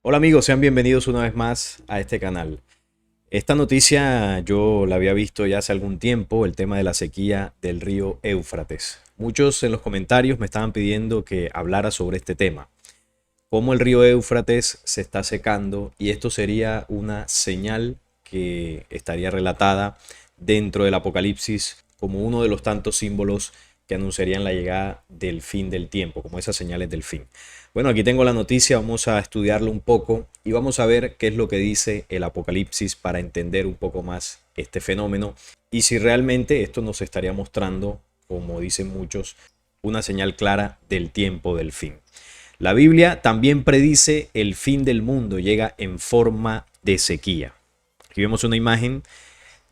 Hola amigos, sean bienvenidos una vez más a este canal. Esta noticia yo la había visto ya hace algún tiempo, el tema de la sequía del río Éufrates. Muchos en los comentarios me estaban pidiendo que hablara sobre este tema, cómo el río Éufrates se está secando y esto sería una señal que estaría relatada dentro del Apocalipsis como uno de los tantos símbolos que anunciarían la llegada del fin del tiempo, como esas señales del fin. Bueno, aquí tengo la noticia, vamos a estudiarlo un poco y vamos a ver qué es lo que dice el Apocalipsis para entender un poco más este fenómeno y si realmente esto nos estaría mostrando, como dicen muchos, una señal clara del tiempo del fin. La Biblia también predice el fin del mundo, llega en forma de sequía. Aquí vemos una imagen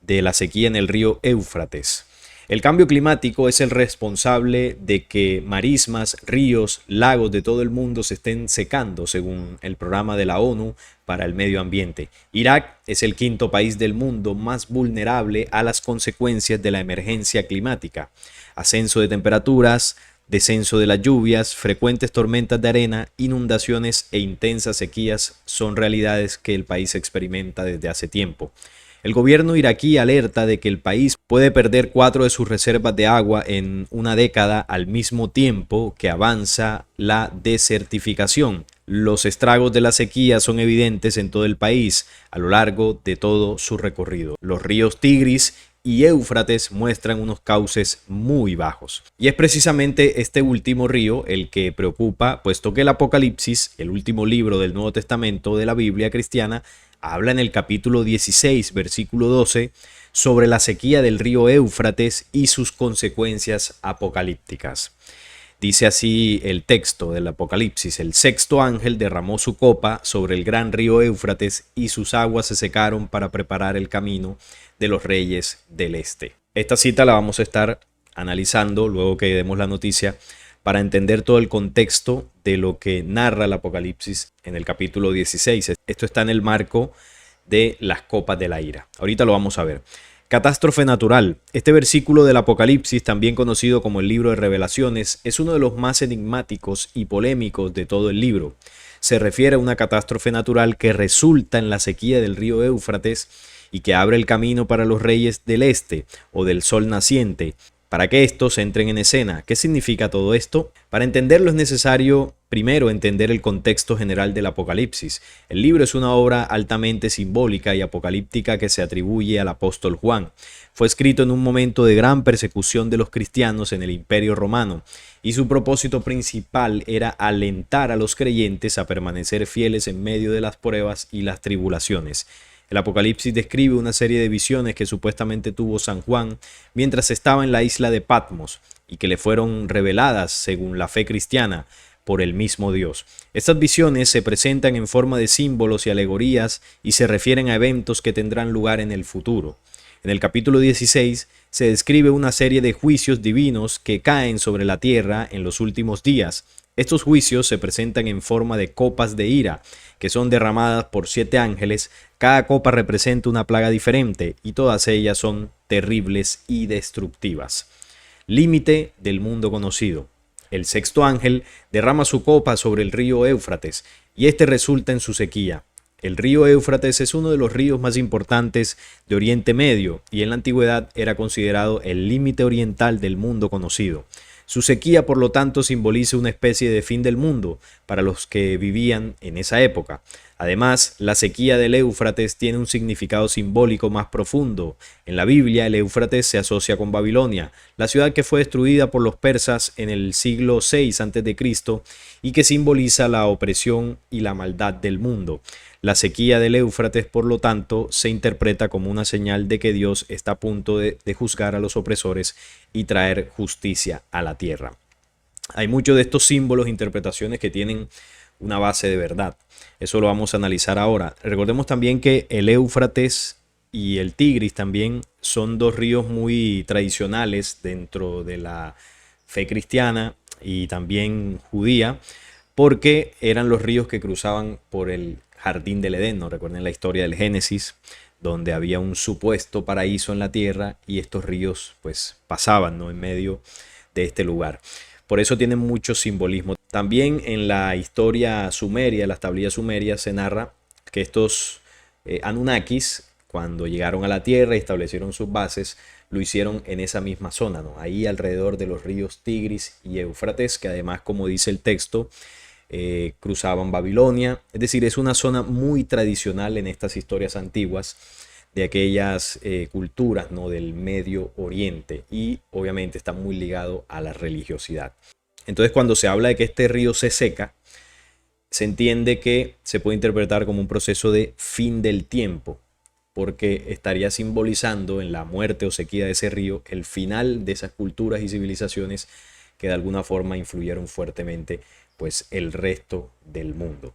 de la sequía en el río Éufrates. El cambio climático es el responsable de que marismas, ríos, lagos de todo el mundo se estén secando, según el programa de la ONU para el medio ambiente. Irak es el quinto país del mundo más vulnerable a las consecuencias de la emergencia climática. Ascenso de temperaturas, descenso de las lluvias, frecuentes tormentas de arena, inundaciones e intensas sequías son realidades que el país experimenta desde hace tiempo. El gobierno iraquí alerta de que el país puede perder 4 de sus reservas de agua en una década al mismo tiempo que avanza la desertificación. Los estragos de la sequía son evidentes en todo el país a lo largo de todo su recorrido. Los ríos Tigris y Éufrates muestran unos cauces muy bajos. Y es precisamente este último río el que preocupa, puesto que el Apocalipsis, el último libro del Nuevo Testamento de la Biblia cristiana, habla en el capítulo 16, versículo 12, sobre la sequía del río Éufrates y sus consecuencias apocalípticas. Dice así el texto del Apocalipsis: el sexto ángel derramó su copa sobre el gran río Éufrates y sus aguas se secaron para preparar el camino de los reyes del este. Esta cita la vamos a estar analizando luego que demos la noticia para entender todo el contexto de lo que narra el Apocalipsis en el capítulo 16. Esto está en el marco de las copas de la ira. Ahorita lo vamos a ver. Catástrofe natural. Este versículo del Apocalipsis, también conocido como el libro de Revelaciones, es uno de los más enigmáticos y polémicos de todo el libro. Se refiere a una catástrofe natural que resulta en la sequía del río Éufrates y que abre el camino para los reyes del este o del sol naciente, para que estos entren en escena. ¿Qué significa todo esto? Para entenderlo es necesario primero entender el contexto general del Apocalipsis. El libro es una obra altamente simbólica y apocalíptica que se atribuye al apóstol Juan. Fue escrito en un momento de gran persecución de los cristianos en el Imperio Romano y su propósito principal era alentar a los creyentes a permanecer fieles en medio de las pruebas y las tribulaciones. El Apocalipsis describe una serie de visiones que supuestamente tuvo San Juan mientras estaba en la isla de Patmos y que le fueron reveladas, según la fe cristiana, por el mismo Dios. Estas visiones se presentan en forma de símbolos y alegorías y se refieren a eventos que tendrán lugar en el futuro. En el capítulo 16 se describe una serie de juicios divinos que caen sobre la tierra en los últimos días. Estos juicios se presentan en forma de copas de ira, que son derramadas por 7 ángeles. Cada copa representa una plaga diferente y todas ellas son terribles y destructivas. Límite del mundo conocido. El sexto ángel derrama su copa sobre el río Éufrates y este resulta en su sequía. El río Éufrates es uno de los ríos más importantes de Oriente Medio y en la antigüedad era considerado el límite oriental del mundo conocido. Su sequía, por lo tanto, simboliza una especie de fin del mundo para los que vivían en esa época. Además, la sequía del Éufrates tiene un significado simbólico más profundo. En la Biblia, el Éufrates se asocia con Babilonia, la ciudad que fue destruida por los persas en el siglo VI a.C. y que simboliza la opresión y la maldad del mundo. La sequía del Éufrates, por lo tanto, se interpreta como una señal de que Dios está a punto de juzgar a los opresores y traer justicia a la tierra. Hay muchos de estos símbolos e interpretaciones que tienen una base de verdad. Eso lo vamos a analizar ahora. Recordemos también que el Éufrates y el Tigris también son dos ríos muy tradicionales dentro de la fe cristiana y también judía, porque eran los ríos que cruzaban por el jardín del Edén, ¿no? Recuerden la historia del Génesis, donde había un supuesto paraíso en la tierra y estos ríos pues pasaban, ¿no?, en medio de este lugar. Por eso tienen mucho simbolismo. También en la historia sumeria, las tablillas sumerias, se narra que estos Anunnakis, cuando llegaron a la Tierra y establecieron sus bases, lo hicieron en esa misma zona, ¿no? Ahí alrededor de los ríos Tigris y Éufrates, que además, como dice el texto, cruzaban Babilonia. Es decir, es una zona muy tradicional en estas historias antiguas de aquellas culturas, ¿no?, del Medio Oriente, y obviamente está muy ligado a la religiosidad. Entonces, cuando se habla de que este río se seca, se entiende que se puede interpretar como un proceso de fin del tiempo, porque estaría simbolizando en la muerte o sequía de ese río el final de esas culturas y civilizaciones que de alguna forma influyeron fuertemente pues el resto del mundo.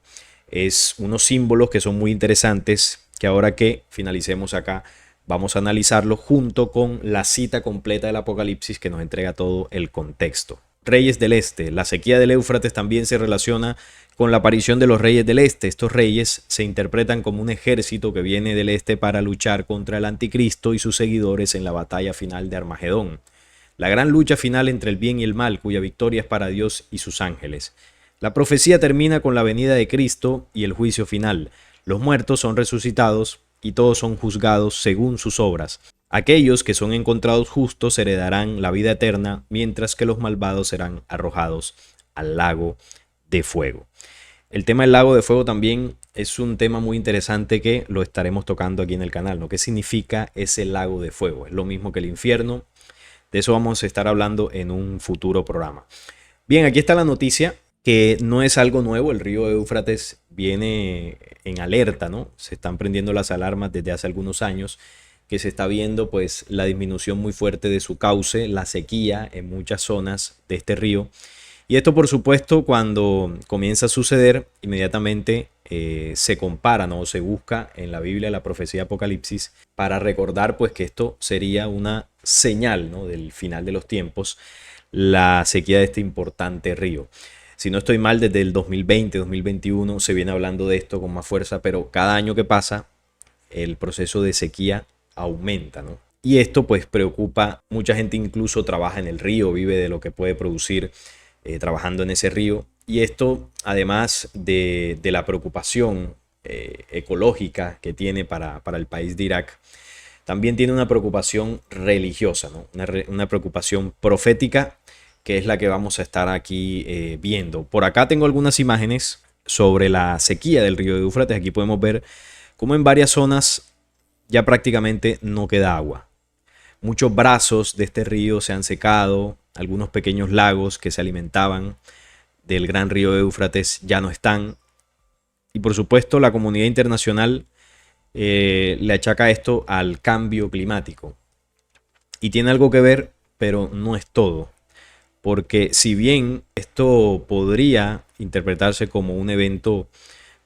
Es unos símbolos que son muy interesantes, que ahora que finalicemos acá vamos a analizarlo junto con la cita completa del Apocalipsis que nos entrega todo el contexto. Reyes del Este. La sequía del Éufrates también se relaciona con la aparición de los reyes del Este. Estos reyes se interpretan como un ejército que viene del Este para luchar contra el Anticristo y sus seguidores en la batalla final de Armagedón. La gran lucha final entre el bien y el mal, cuya victoria es para Dios y sus ángeles. La profecía termina con la venida de Cristo y el juicio final. Los muertos son resucitados y todos son juzgados según sus obras. Aquellos que son encontrados justos heredarán la vida eterna, mientras que los malvados serán arrojados al lago de fuego. El tema del lago de fuego también es un tema muy interesante que lo estaremos tocando aquí en el canal, ¿no? ¿Qué significa ese lago de fuego? Es lo mismo que el infierno. De eso vamos a estar hablando en un futuro programa. Bien, aquí está la noticia, que no es algo nuevo. El río Éufrates viene en alerta, ¿no? Se están prendiendo las alarmas desde hace algunos años, que se está viendo pues la disminución muy fuerte de su cauce, la sequía en muchas zonas de este río. Y esto, por supuesto, cuando comienza a suceder, inmediatamente se compara, ¿no?, o se busca en la Biblia la profecía de Apocalipsis para recordar pues que esto sería una señal, ¿no?, del final de los tiempos, la sequía de este importante río. Si no estoy mal, desde el 2020-2021 se viene hablando de esto con más fuerza, pero cada año que pasa el proceso de sequía aumenta, ¿no? Y esto pues preocupa. Mucha gente incluso trabaja en el río, vive de lo que puede producir trabajando en ese río. Y esto, además de la preocupación ecológica que tiene para el país de Irak, también tiene una preocupación religiosa, ¿no? Una preocupación profética, que es la que vamos a estar aquí viendo. Por acá tengo algunas imágenes sobre la sequía del río Éufrates. Aquí podemos ver cómo en varias zonas ya prácticamente no queda agua. Muchos brazos de este río se han secado, algunos pequeños lagos que se alimentaban del gran río Éufrates ya no están. Y por supuesto la comunidad internacional le achaca esto al cambio climático. Y tiene algo que ver, pero no es todo. Porque si bien esto podría interpretarse como un evento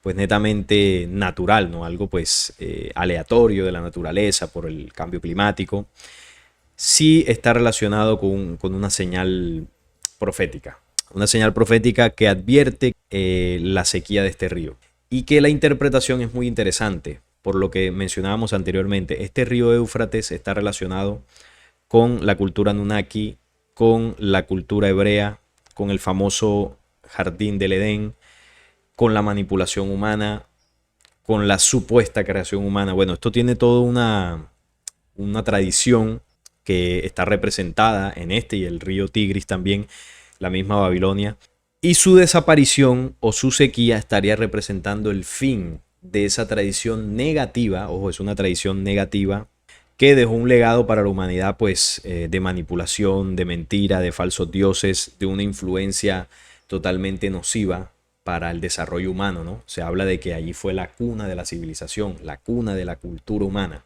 pues netamente natural, ¿no?, algo pues aleatorio de la naturaleza por el cambio climático, sí está relacionado con una señal profética. Una señal profética que advierte la sequía de este río. Y que la interpretación es muy interesante, por lo que mencionábamos anteriormente. Este río Éufrates está relacionado con la cultura Anunnaki, con la cultura hebrea, con el famoso jardín del Edén, con la manipulación humana, con la supuesta creación humana. Bueno, esto tiene toda una tradición que está representada en este y el río Tigris también, la misma Babilonia. Y su desaparición o su sequía estaría representando el fin de esa tradición negativa. Ojo, es una tradición negativa que dejó un legado para la humanidad pues de manipulación, de mentira, de falsos dioses, de una influencia totalmente nociva para el desarrollo humano, ¿no? Se habla de que allí fue la cuna de la civilización, la cuna de la cultura humana.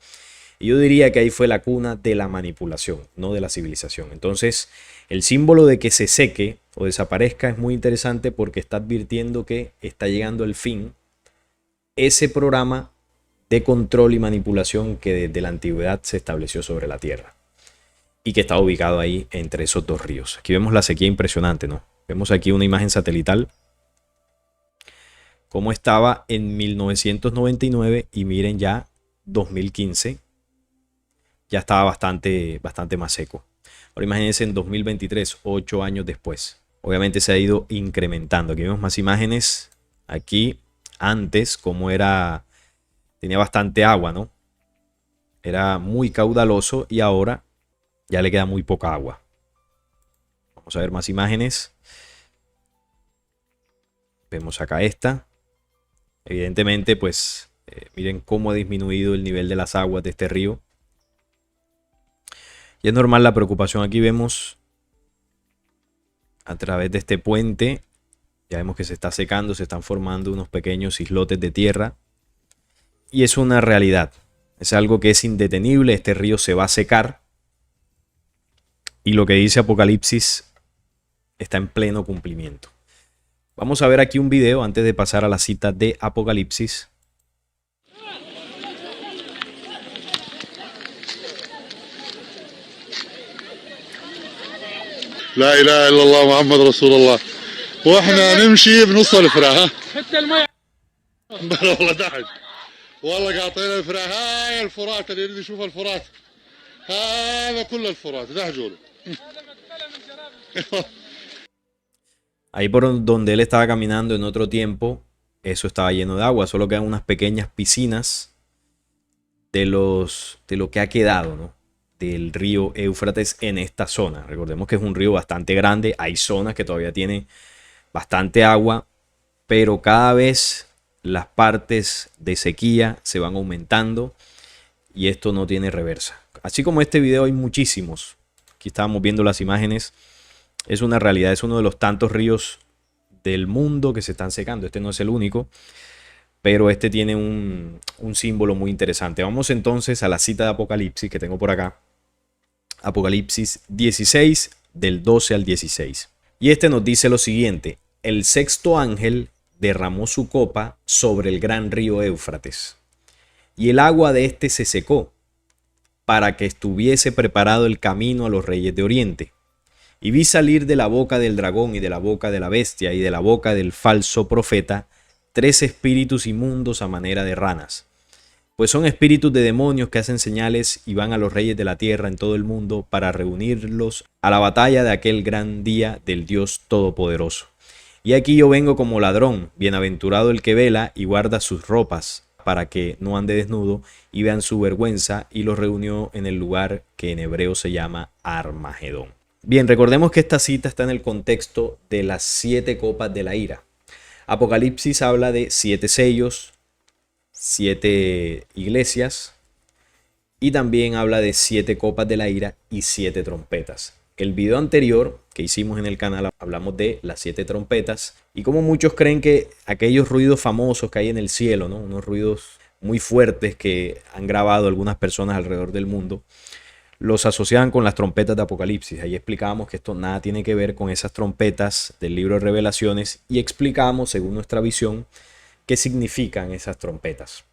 Y yo diría que ahí fue la cuna de la manipulación, no de la civilización. Entonces, el símbolo de que se seque o desaparezca es muy interesante, porque está advirtiendo que está llegando el fin ese programa de control y manipulación que desde la antigüedad se estableció sobre la tierra y que está ubicado ahí entre esos dos ríos. Aquí vemos la sequía impresionante, ¿no? Vemos aquí una imagen satelital cómo estaba en 1999 y miren ya 2015 ya estaba bastante más seco. Ahora imagínense en 2023, 8 años después. obviamente se ha ido incrementando. Aquí vemos más imágenes. Aquí antes como era, tenía bastante agua, ¿no? Era muy caudaloso y ahora ya le queda muy poca agua. Vamos a ver más imágenes. Vemos acá esta. Evidentemente, pues miren cómo ha disminuido el nivel de las aguas de este río. Y es normal la preocupación. Aquí vemos a través de este puente. Ya vemos que se está secando, se están formando unos pequeños islotes de tierra. Y es una realidad. Es algo que es indetenible. Este río se va a secar. Y lo que dice Apocalipsis está en pleno cumplimiento. Vamos a ver aquí un video antes de pasar a la cita de Apocalipsis. لا إله إلا الله محمد رسول الله واحنا نمشي بنص الفراه حتى الماء والله دحج والله قاطعين الفراه هاي الفرات اللي يريد يشوف الفرات هذا كل الفرات دحجوا له Ahí por donde él estaba caminando en otro tiempo, eso estaba lleno de agua. Solo quedan unas pequeñas piscinas de lo que ha quedado, ¿no?, del río Éufrates en esta zona. Recordemos que es un río bastante grande. Hay zonas que todavía tienen bastante agua, pero cada vez las partes de sequía se van aumentando y esto no tiene reversa. Así como este video hay muchísimos. Aquí estábamos viendo las imágenes. Es una realidad, es uno de los tantos ríos del mundo que se están secando. Este no es el único, pero este tiene un símbolo muy interesante. Vamos entonces a la cita de Apocalipsis que tengo por acá. Apocalipsis 16, del 12 al 16. Y este nos dice lo siguiente: el sexto ángel derramó su copa sobre el gran río Éufrates, y el agua de este se secó, para que estuviese preparado el camino a los reyes de Oriente. Y vi salir de la boca del dragón y de la boca de la bestia y de la boca del falso profeta 3 espíritus inmundos a manera de ranas, pues son espíritus de demonios que hacen señales y van a los reyes de la tierra en todo el mundo para reunirlos a la batalla de aquel gran día del Dios Todopoderoso. Y aquí yo vengo como ladrón, bienaventurado el que vela y guarda sus ropas, para que no ande desnudo y vean su vergüenza, y los reunió en el lugar que en hebreo se llama Armagedón. Bien, recordemos que esta cita está en el contexto de las 7 copas de la ira. Apocalipsis habla de 7 sellos, 7 iglesias, y también habla de 7 copas de la ira y 7 trompetas. El video anterior que hicimos en el canal hablamos de las 7 trompetas y como muchos creen que aquellos ruidos famosos que hay en el cielo, ¿no?, unos ruidos muy fuertes que han grabado algunas personas alrededor del mundo, los asociaban con las trompetas de Apocalipsis. Ahí explicábamos que esto nada tiene que ver con esas trompetas del libro de Revelaciones y explicamos, según nuestra visión, qué significan esas trompetas.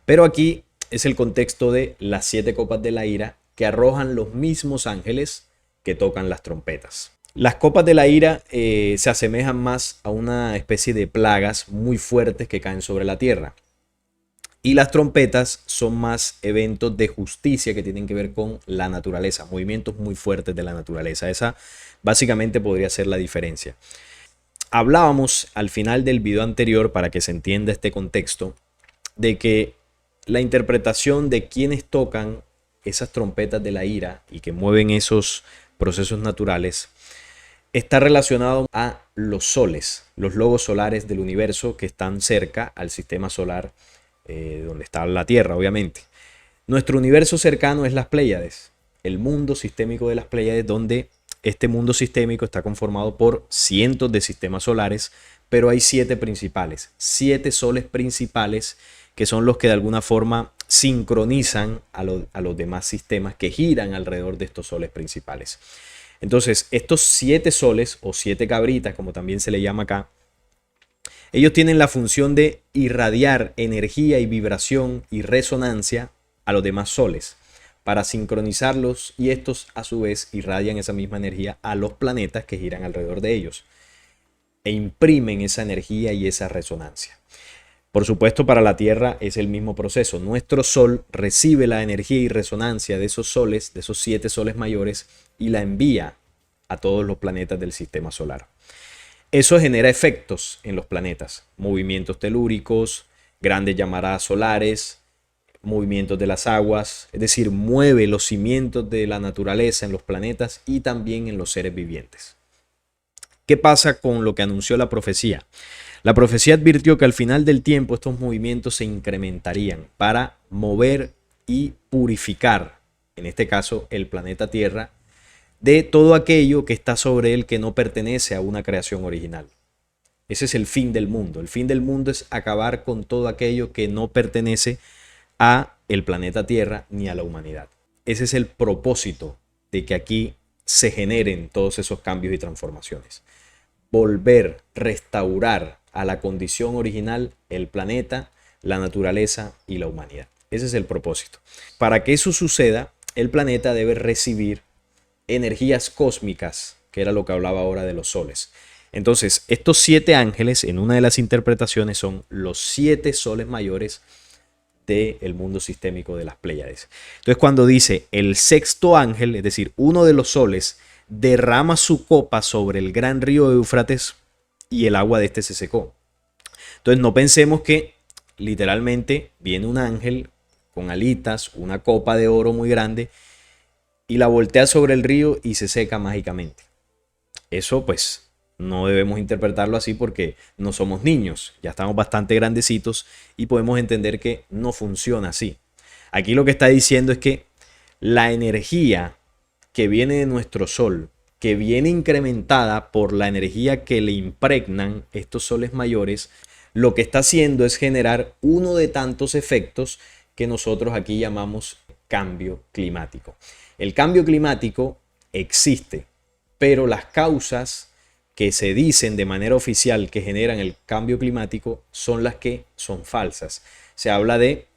Pero aquí es el contexto de las 7 copas de la ira que arrojan los mismos ángeles que tocan las trompetas. Las copas de la ira se asemejan más a una especie de plagas muy fuertes que caen sobre la tierra. Y las trompetas son más eventos de justicia que tienen que ver con la naturaleza, movimientos muy fuertes de la naturaleza. Esa básicamente podría ser la diferencia. Hablábamos al final del video anterior, para que se entienda este contexto, de que la interpretación de quienes tocan esas trompetas de la ira y que mueven esos procesos naturales está relacionado a los soles, los lobos solares del universo que están cerca al sistema solar, donde está la Tierra, obviamente. Nuestro universo cercano es las Pléyades, el mundo sistémico de las Pléyades, donde este mundo sistémico está conformado por cientos de sistemas solares, pero hay 7 principales, 7 soles principales que son los que de alguna forma sincronizan a los demás sistemas que giran alrededor de estos soles principales. Entonces, estos 7 soles o 7 cabritas, como también se le llama acá, ellos tienen la función de irradiar energía y vibración y resonancia a los demás soles para sincronizarlos, y estos a su vez irradian esa misma energía a los planetas que giran alrededor de ellos e imprimen esa energía y esa resonancia. Por supuesto, para la Tierra es el mismo proceso. Nuestro Sol recibe la energía y resonancia de esos soles, de esos 7 soles mayores, y la envía a todos los planetas del sistema solar. Eso genera efectos en los planetas, movimientos telúricos, grandes llamaradas solares, movimientos de las aguas, es decir, mueve los cimientos de la naturaleza en los planetas y también en los seres vivientes. ¿Qué pasa con lo que anunció la profecía? La profecía advirtió que al final del tiempo estos movimientos se incrementarían para mover y purificar, en este caso, el planeta Tierra, de todo aquello que está sobre él que no pertenece a una creación original. Ese es el fin del mundo. El fin del mundo es acabar con todo aquello que no pertenece a el planeta Tierra ni a la humanidad. Ese es el propósito de que aquí se generen todos esos cambios y transformaciones. Volver, restaurar a la condición original el planeta, la naturaleza y la humanidad. Ese es el propósito. Para que eso suceda, el planeta debe recibir energías cósmicas, que era lo que hablaba ahora de los soles. Entonces, estos 7 ángeles, en una de las interpretaciones, son los 7 soles mayores del mundo sistémico de las Pléyades. Entonces, cuando dice el sexto ángel, es decir, uno de los soles, derrama su copa sobre el gran río Éufrates y el agua de este se secó. Entonces, no pensemos que literalmente viene un ángel con alitas, una copa de oro muy grande, y la voltea sobre el río y se seca mágicamente. Eso pues no debemos interpretarlo así porque no somos niños, ya estamos bastante grandecitos y podemos entender que no funciona así. Aquí lo que está diciendo es que la energía que viene de nuestro sol, que viene incrementada por la energía que le impregnan estos soles mayores, lo que está haciendo es generar uno de tantos efectos que nosotros aquí llamamos cambio climático. El cambio climático existe, pero las causas que se dicen de manera oficial que generan el cambio climático son las que son falsas. Se habla de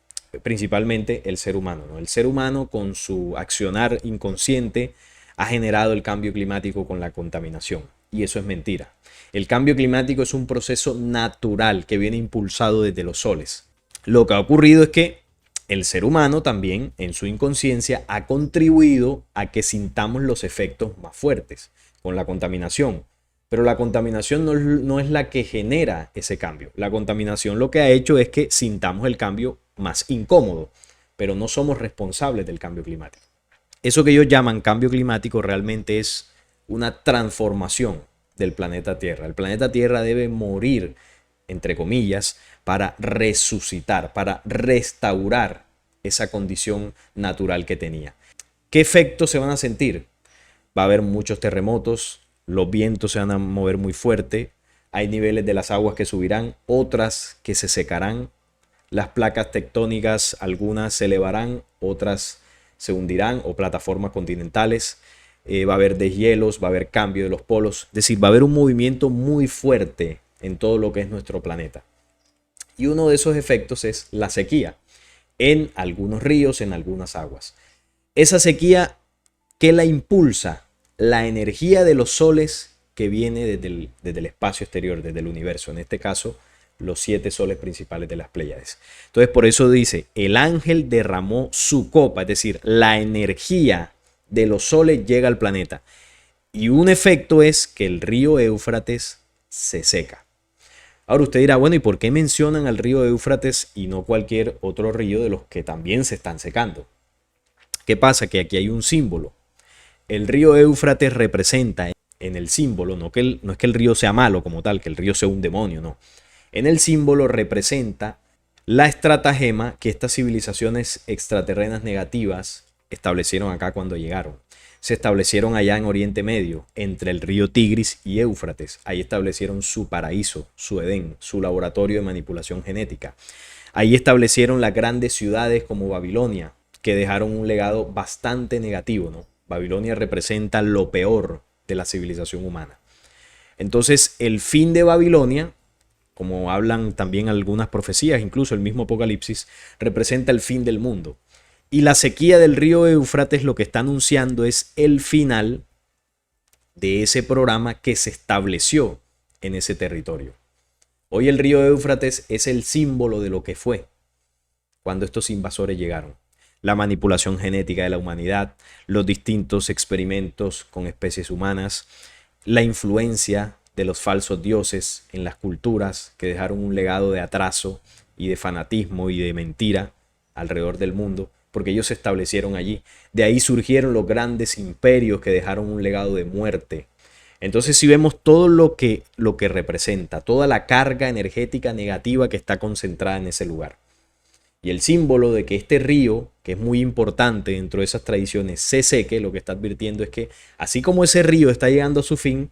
principalmente el ser humano, ¿no? El ser humano con su accionar inconsciente ha generado el cambio climático con la contaminación y eso es mentira. El cambio climático es un proceso natural que viene impulsado desde los soles. Lo que ha ocurrido es que el ser humano también, en su inconsciencia, ha contribuido a que sintamos los efectos más fuertes con la contaminación. Pero la contaminación no es la que genera ese cambio. La contaminación lo que ha hecho es que sintamos el cambio más incómodo, pero no somos responsables del cambio climático. Eso que ellos llaman cambio climático realmente es una transformación del planeta Tierra. El planeta Tierra debe morir, entre comillas, para resucitar, para restaurar esa condición natural que tenía. ¿Qué efectos se van a sentir? Va a haber muchos terremotos, los vientos se van a mover muy fuerte, hay niveles de las aguas que subirán, otras que se secarán, las placas tectónicas, algunas se elevarán, otras se hundirán o plataformas continentales, va a haber deshielos, va a haber cambio de los polos, es decir, va a haber un movimiento muy fuerte en todo lo que es nuestro planeta. Y uno de esos efectos es la sequía en algunos ríos, en algunas aguas. Esa sequía, ¿qué la impulsa? La energía de los soles que viene desde el espacio exterior, desde el universo. En este caso, los 7 soles principales de las Pléyades. Entonces, por eso dice, el ángel derramó su copa, es decir, la energía de los soles llega al planeta. Y un efecto es que el río Éufrates se seca. Ahora usted dirá, bueno, ¿y por qué mencionan al río Éufrates y no cualquier otro río de los que también se están secando? ¿Qué pasa? Que aquí hay un símbolo. El río Éufrates representa en el símbolo, no es que el río sea malo como tal, que el río sea un demonio, no. En el símbolo representa la estratagema que estas civilizaciones extraterrenas negativas establecieron acá cuando llegaron. Se establecieron allá en Oriente Medio, entre el río Tigris y Éufrates. Ahí establecieron su paraíso, su Edén, su laboratorio de manipulación genética. Ahí establecieron las grandes ciudades como Babilonia, que dejaron un legado bastante negativo, ¿no? Babilonia representa lo peor de la civilización humana. Entonces, el fin de Babilonia, como hablan también algunas profecías, incluso el mismo Apocalipsis, representa el fin del mundo. Y la sequía del río Éufrates lo que está anunciando es el final de ese programa que se estableció en ese territorio. Hoy el río Éufrates es el símbolo de lo que fue cuando estos invasores llegaron. la manipulación genética de la humanidad, los distintos experimentos con especies humanas, la influencia de los falsos dioses en las culturas que dejaron un legado de atraso y de fanatismo y de mentira alrededor del mundo, porque ellos se establecieron allí. De ahí surgieron los grandes imperios que dejaron un legado de muerte. Entonces, si vemos todo lo que representa, toda la carga energética negativa que está concentrada en ese lugar. Y el símbolo de que este río, que es muy importante dentro de esas tradiciones, se seque, lo que está advirtiendo es que así como ese río está llegando a su fin,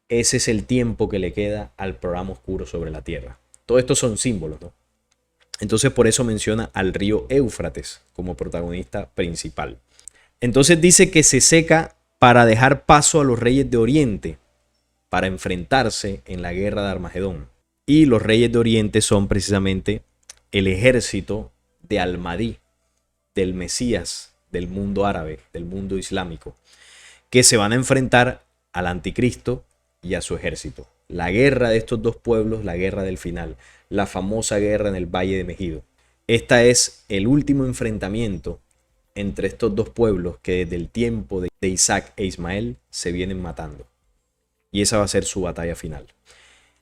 ese es el tiempo que le queda al programa oscuro sobre la tierra. Todo esto son símbolos, ¿no? Entonces por eso menciona al río Éufrates como protagonista principal. Entonces dice que se seca para dejar paso a los reyes de Oriente, para enfrentarse en la guerra de Armagedón. Y los reyes de Oriente son precisamente el ejército de Al-Mahdi, del Mesías, del mundo árabe, del mundo islámico, que se van a enfrentar al anticristo y a su ejército. La guerra de estos dos pueblos, la guerra del final, la famosa guerra en el Valle de Megido. Esta es el último enfrentamiento entre estos dos pueblos que desde el tiempo de Isaac e Ismael se vienen matando. Y esa va a ser su batalla final.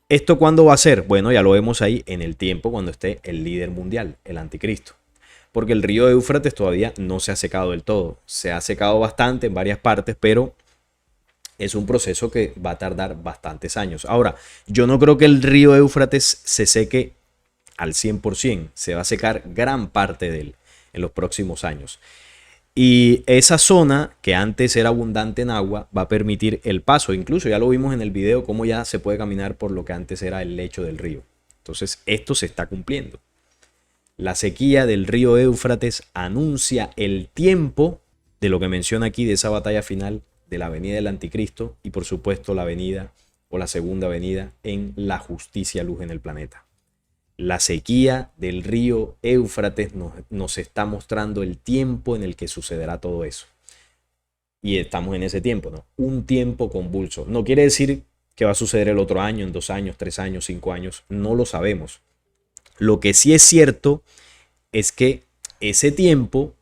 ¿Esto cuándo va a ser? Bueno, ya lo vemos ahí en el tiempo cuando esté el líder mundial, el anticristo. Porque el río Éufrates todavía no se ha secado del todo. Se ha secado bastante en varias partes, pero es un proceso que va a tardar bastantes años. Ahora, yo no creo que el río Éufrates se seque al 100%. Se va a secar gran parte de él en los próximos años. Y esa zona que antes era abundante en agua va a permitir el paso. Incluso ya lo vimos en el video cómo ya se puede caminar por lo que antes era el lecho del río. Entonces esto se está cumpliendo. La sequía del río Éufrates anuncia el tiempo de lo que menciona aquí, de esa batalla final de la venida del anticristo y por supuesto la venida o la segunda venida en la justicia luz en el planeta. La sequía del río Éufrates nos está mostrando el tiempo en el que sucederá todo eso. Y estamos en ese tiempo, ¿no? Un tiempo convulso. No quiere decir que va a suceder el otro año, en 2 años, 3 años, 5 años. No lo sabemos. Lo que sí es cierto es que ese tiempo,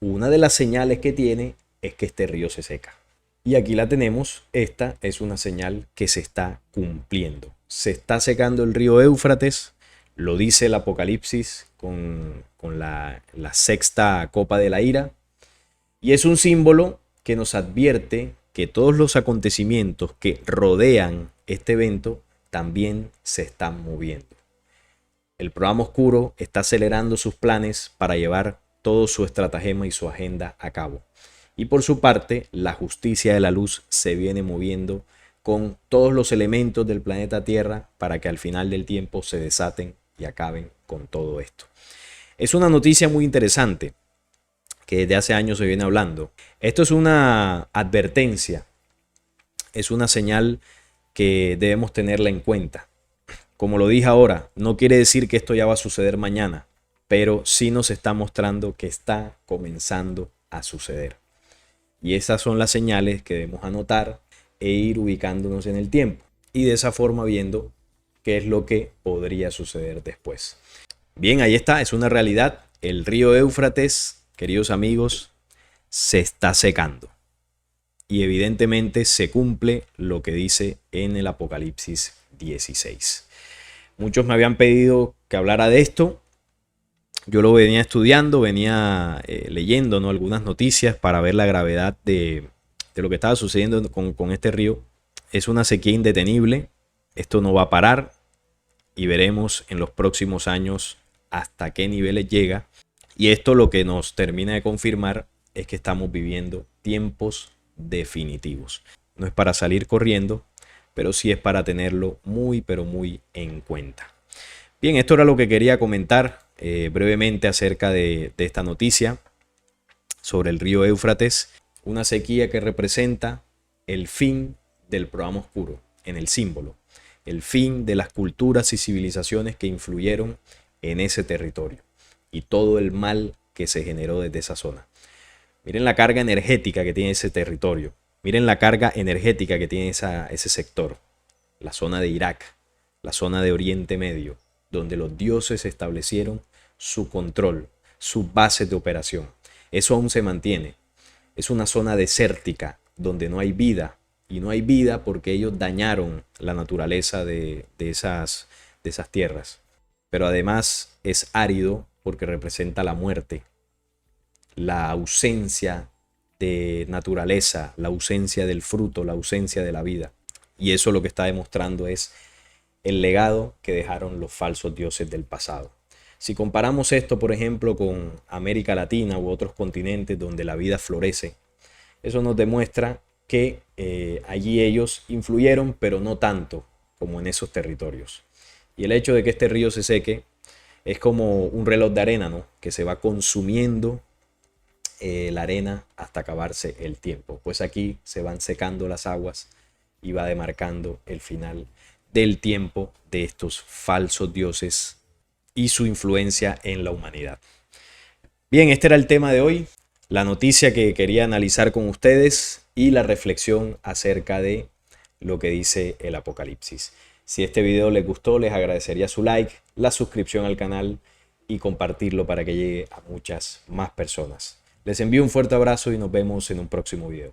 una de las señales que tiene es que este río se seca. Y aquí la tenemos. Esta es una señal que se está cumpliendo. Se está secando el río Éufrates. Lo dice el Apocalipsis con la sexta copa de la ira. Y es un símbolo que nos advierte que todos los acontecimientos que rodean este evento también se están moviendo. El programa oscuro está acelerando sus planes para llevar todo su estratagema y su agenda a cabo. Y por su parte, la justicia de la luz se viene moviendo con todos los elementos del planeta Tierra para que al final del tiempo se desaten y acaben con todo esto. Es una noticia muy interesante que desde hace años se viene hablando. Esto es una advertencia, es una señal que debemos tenerla en cuenta. Como lo dije ahora, no quiere decir que esto ya va a suceder mañana, pero sí nos está mostrando que está comenzando a suceder. Y esas son las señales que debemos anotar e ir ubicándonos en el tiempo. Y de esa forma viendo qué es lo que podría suceder después. Bien, ahí está, es una realidad. El río Éufrates, queridos amigos, se está secando. Y evidentemente se cumple lo que dice en el Apocalipsis 16. Muchos me habían pedido que hablara de esto. Yo lo venía estudiando, venía leyendo, ¿no?, algunas noticias para ver la gravedad de lo que estaba sucediendo con este río. Es una sequía indetenible. Esto no va a parar y veremos en los próximos años hasta qué niveles llega. Y esto lo que nos termina de confirmar es que estamos viviendo tiempos definitivos. No es para salir corriendo, pero sí es para tenerlo muy, pero muy en cuenta. Bien, esto era lo que quería comentar brevemente acerca de esta noticia sobre el río Éufrates. Una sequía que representa el fin del programa oscuro en el símbolo. El fin de las culturas y civilizaciones que influyeron en ese territorio y todo el mal que se generó desde esa zona. Miren la carga energética que tiene ese territorio. Miren la carga energética que tiene ese sector. La zona de Irak, la zona de Oriente Medio, donde los dioses establecieron su control, sus bases de operación. Eso aún se mantiene. Es una zona desértica donde no hay vida. Y no hay vida porque ellos dañaron la naturaleza de esas tierras. Pero además es árido porque representa la muerte, la ausencia de naturaleza, la ausencia del fruto, la ausencia de la vida. Y eso lo que está demostrando es el legado que dejaron los falsos dioses del pasado. Si comparamos esto, por ejemplo, con América Latina u otros continentes donde la vida florece, eso nos demuestra que allí ellos influyeron, pero no tanto como en esos territorios. Y el hecho de que este río se seque es como un reloj de arena, ¿no? Que se va consumiendo la arena hasta acabarse el tiempo. Pues aquí se van secando las aguas y va demarcando el final del tiempo de estos falsos dioses y su influencia en la humanidad. Bien, este era el tema de hoy, la noticia que quería analizar con ustedes y la reflexión acerca de lo que dice el Apocalipsis. Si este video les gustó, les agradecería su like, la suscripción al canal y compartirlo para que llegue a muchas más personas. Les envío un fuerte abrazo y nos vemos en un próximo video.